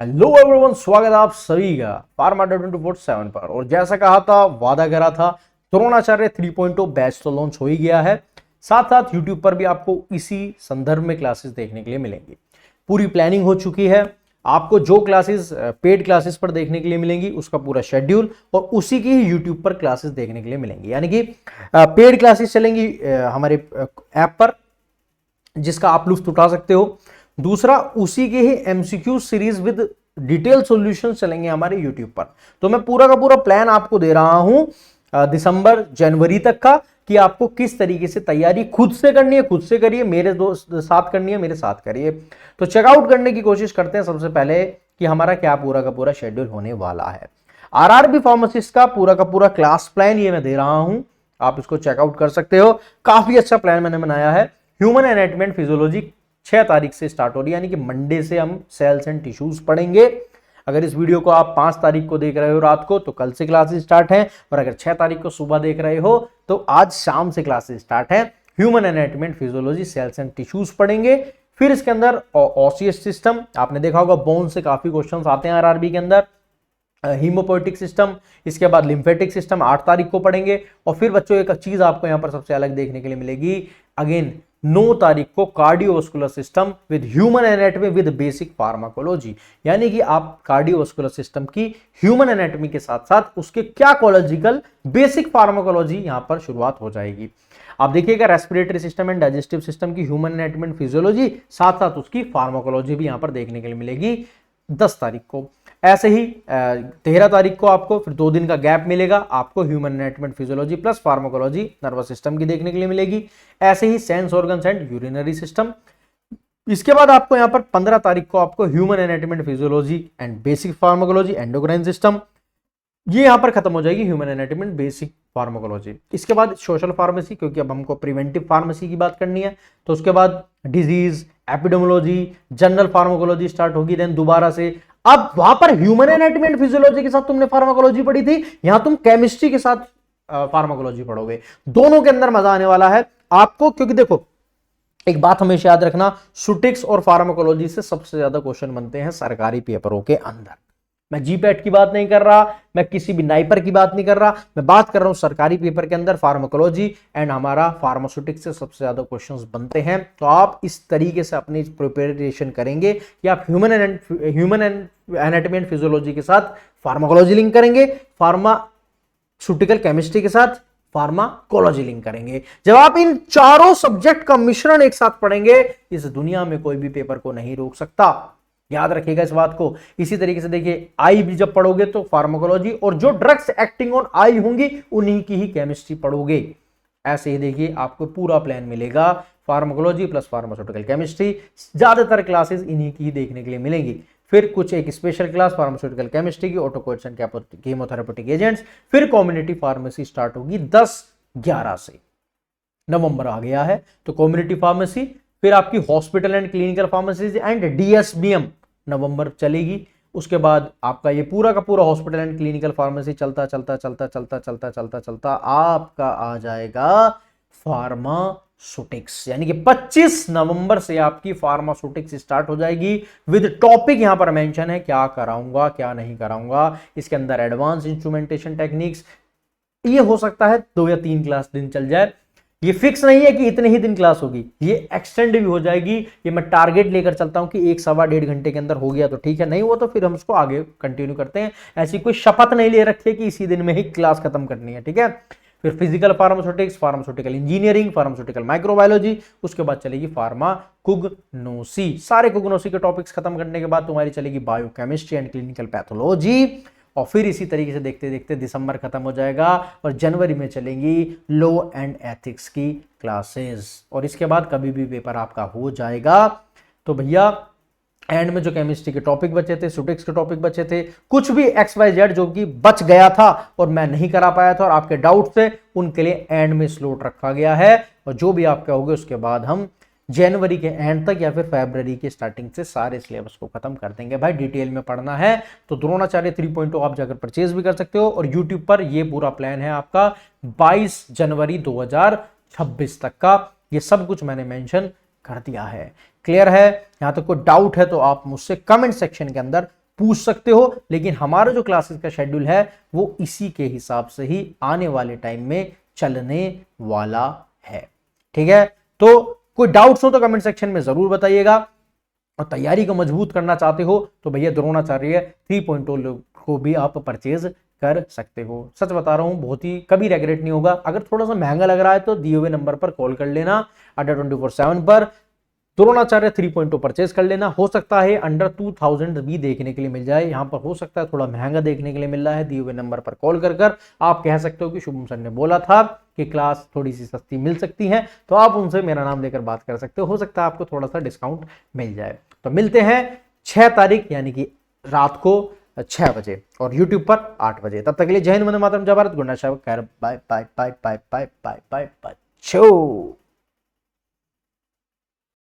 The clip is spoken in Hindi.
हेलो एवरीवन, स्वागत है आप सभी का फार्मा 24/7 पर। और जैसा कहा था, वादा करा था, द्रोणाचार्य 3.0 बैच तो लॉन्च हो ही गया है। साथ साथ यूट्यूब पर भी आपको इसी संदर्भ में क्लासेस देखने के लिए मिलेंगी। पूरी प्लानिंग हो चुकी है। आपको जो क्लासेस पेड क्लासेस पर देखने के लिए मिलेंगी उसका पूरा शेड्यूल और उसी की ही यूट्यूब पर क्लासेस देखने के लिए मिलेंगी। यानी कि पेड क्लासेस चलेंगी हमारे ऐप पर, जिसका आप लुत्फ उठा सकते हो। दूसरा, उसी के ही MCQ series with detail solution चलेंगे हमारे यूट्यूब पर। तो मैं पूरा का पूरा प्लान आपको दे रहा हूं दिसंबर जनवरी तक का, कि आपको किस तरीके से तैयारी खुद से करनी है, खुद से करिए, मेरे दोस्त साथ करनी है, मेरे साथ करिए। तो चेकआउट करने की कोशिश करते हैं सबसे पहले कि हमारा क्या पूरा का पूरा शेड्यूल होने वाला है। आरआरबी फार्मासिस्ट का पूरा क्लास प्लान ये मैं दे रहा हूं, आप इसको चेकआउट कर सकते हो। काफी अच्छा प्लान मैंने बनाया है। ह्यूमन एनाटॉमी एंड फिजियोलॉजी 6 तारीख से स्टार्ट हो रही है, यानी कि मंडे से हम सेल्स एंड टिश्यूज पढ़ेंगे। अगर इस वीडियो को आप 5 तारीख को देख रहे हो रात को, तो कल से क्लासेस स्टार्ट है। और अगर 6 तारीख को सुबह देख रहे हो तो आज शाम से क्लासेस स्टार्ट है। Human anatomy and physiology, cells and tissues पढ़ेंगे। फिर इसके अंदर ऑसियस सिस्टम, आपने देखा होगा बोन से काफी क्वेश्चंस आते हैं आरआरबी के अंदर। हीमोपोइटिक सिस्टम, इसके बाद लिम्फेटिक सिस्टम 8 तारीख को पढ़ेंगे। और फिर बच्चों एक चीज आपको यहां पर सबसे अलग देखने के लिए मिलेगी, अगेन 9 तारीख को cardiovascular system with human anatomy with basic pharmacology. यानी कि आप कार्डियोवास्कुलर सिस्टम की ह्यूमन एनाटॉमी के साथ साथ उसके क्या कोलॉजिकल बेसिक फार्माकोलॉजी यहां पर शुरुआत हो जाएगी। आप देखिएगा respiratory system and digestive system की ह्यूमन एनाटॉमी एंड फिजियोलॉजी, साथ साथ उसकी फार्माकोलॉजी भी यहां पर देखने के लिए मिलेगी 10 तारीख को। ऐसे ही 13 तारीख को आपको फिर 2 दिन का गैप मिलेगा, आपको human anatomy and physiology plus pharmacology nervous system की देखने के लिए मिलेगी। ऐसे ही sense organs and urinary system. इसके बाद आपको यहां पर 15 तारीख को आपको human anatomy and physiology and basic pharmacology endocrine system, ये यहां पर खत्म हो जाएगी human anatomy and basic pharmacology. इसके बाद सोशल फार्मेसी, क्योंकि अब हमको प्रिवेंटिव फार्मेसी की बात करनी है, तो उसके बाद disease epidemiology, general pharmacology start होगी। देन दोबारा से अब वहां पर ह्यूमन एनाटॉमी एंड फिजियोलॉजी के साथ तुमने फार्माकोलॉजी पढ़ी थी, यहां तुम केमिस्ट्री के साथ फार्माकोलॉजी पढ़ोगे। दोनों के अंदर मजा आने वाला है आपको, क्योंकि देखो एक बात हमेशा याद रखना, सुटिक्स और फार्माकोलॉजी से सबसे ज्यादा क्वेश्चन बनते हैं सरकारी पेपरों के अंदर। मैं जीपैट की बात नहीं कर रहा, मैं किसी भी नाइपर की बात नहीं कर रहा, मैं बात कर रहा हूं सरकारी पेपर के अंदर फार्माकोलॉजी एंड हमारा फार्मास्यूटिक्स से सबसे ज्यादा क्वेश्चंस बनते हैं। तो आप इस तरीके से अपनी प्रिपरेशन करेंगे कि आप ह्यूमन एनाटॉमी एंड फिजियोलॉजी के साथ फार्माकोलॉजी लिंक करेंगे, फार्मास्यूटिकल केमिस्ट्री के साथ फार्माकोलॉजी लिंक करेंगे। जब आप इन चारों सब्जेक्ट का मिश्रण एक साथ पढ़ेंगे, इस दुनिया में कोई भी पेपर को नहीं रोक सकता। याद रखिएगा इस बात को। इसी तरीके से देखिए, आई भी जब पढ़ोगे तो फार्माकोलॉजी, और जो ड्रग्स एक्टिंग ऑन आई होंगी उन्हीं की ही केमिस्ट्री पढ़ोगे। ऐसे ही देखिए आपको पूरा प्लान मिलेगा, फार्माकोलॉजी प्लस फार्मास्यूटिकल केमिस्ट्री। ज्यादातर क्लासेस इन्हीं की ही देखने के लिए मिलेंगी। फिर कुछ एक स्पेशल क्लास फार्मास्यूटिकल केमिस्ट्री की, ऑटोकोड्स एंड कीमोथेरेपेटिक एजेंट्स। फिर कम्युनिटी फार्मेसी स्टार्ट होगी 10/11 से। नवंबर आ गया है तो कम्युनिटी फार्मेसी, फिर आपकी hospital and clinical pharmacy and DSBM November चलेगी। उसके बाद आपका ये पूरा का पूरा हॉस्पिटल एंड क्लिनिकल फार्मेसी चलता चलता आपका आ जाएगा फार्मास्यूटिक्स। यानी कि 25 नवंबर से आपकी फार्मास्यूटिक्स स्टार्ट हो जाएगी विद टॉपिक यहां पर मेंशन है, क्या कराऊंगा क्या नहीं कराऊंगा। इसके अंदर एडवांस इंस्ट्रूमेंटेशन टेक्निक्स, ये हो सकता है 2 या 3 क्लास दिन चल जाए। ये फिक्स नहीं है कि इतने ही दिन क्लास होगी, ये एक्सटेंड भी हो जाएगी। ये मैं टारगेट लेकर चलता हूं कि 1 सवा 1.5 घंटे के अंदर हो गया तो ठीक है, नहीं हुआ तो फिर हम उसको आगे कंटिन्यू करते हैं। ऐसी कोई शपथ नहीं ले रखी है कि इसी दिन में ही क्लास खत्म करनी है, ठीक है। फिर physical pharmaceutics, pharmaceutical engineering, pharmaceutical microbiology, उसके बाद चलेगी फार्माकुग्नोसी। सारे कुग्नोसी के टॉपिक्स खत्म करने के बाद तुम्हारी चलेगी बायोकेमिस्ट्री एंड क्लिनिकल पैथोलॉजी। और फिर इसी तरीके से देखते देखते दिसंबर खत्म हो जाएगा और जनवरी में चलेंगी लॉ एंड एथिक्स की क्लासेस। और इसके बाद कभी भी पेपर आपका हो जाएगा। तो भैया एंड में जो केमिस्ट्री के टॉपिक बचे थे, सुटिक्स के टॉपिक बचे थे, कुछ भी XYZ जो कि बच गया था और मैं नहीं करा पाया था और आपके डाउट थे, उनके लिए एंड में स्लॉट रखा गया है। और जो भी आपके होंगे उसके बाद हम जनवरी के एंड तक या फिर फरवरी के स्टार्टिंग से सारे सिलेबस को खत्म कर देंगे। भाई डिटेल में पढ़ना है तो द्रोणाचार्य 3.0 आप जाकर परचेज भी कर सकते हो। और यूट्यूब पर ये पूरा प्लान है आपका 22 जनवरी 2026 तक का। ये सब कुछ मैंने मेंशन कर दिया है। क्लियर है? यहां तक कोई डाउट है तो आप मुझसे कमेंट सेक्शन के अंदर पूछ सकते हो, लेकिन हमारा जो क्लासेस का शेड्यूल है वो इसी के हिसाब से ही आने वाले टाइम में चलने वाला है। ठीक है, तो कोई डाउट्स हो तो कमेंट सेक्शन में जरूर बताइएगा, और तैयारी को मजबूत करना चाहते हो तो भैया द्रोणाचार्य 3.0 को भी आप परचेज कर सकते हो। सच बता रहा हूं, बहुत ही कभी रेग्रेट नहीं होगा। अगर थोड़ा सा महंगा लग रहा है तो दिए हुए नंबर पर कॉल कर लेना, अड्डा 24/7 पर द्रोणाचार्य 3.0 परचेज कर लेना। हो सकता है अंडर 2000 भी देखने के लिए मिल जाए, यहां पर हो सकता है थोड़ा महंगा देखने के लिए मिल रहा है। दिए हुए नंबर पर कॉल कर आप कह सकते हो कि शुभम सर ने बोला था कि क्लास थोड़ी सी सस्ती मिल सकती है, तो आप उनसे मेरा नाम लेकर बात कर सकते हो सकता है आपको थोड़ा सा डिस्काउंट मिल जाए। तो मिलते हैं 6 तारीख यानी कि रात को 6 बजे और YouTube पर 8 बजे। तब तक के लिए जय हिंद, वंदे मातरम, जय Bharat, good night, bye bye bye bye bye bye bye bye.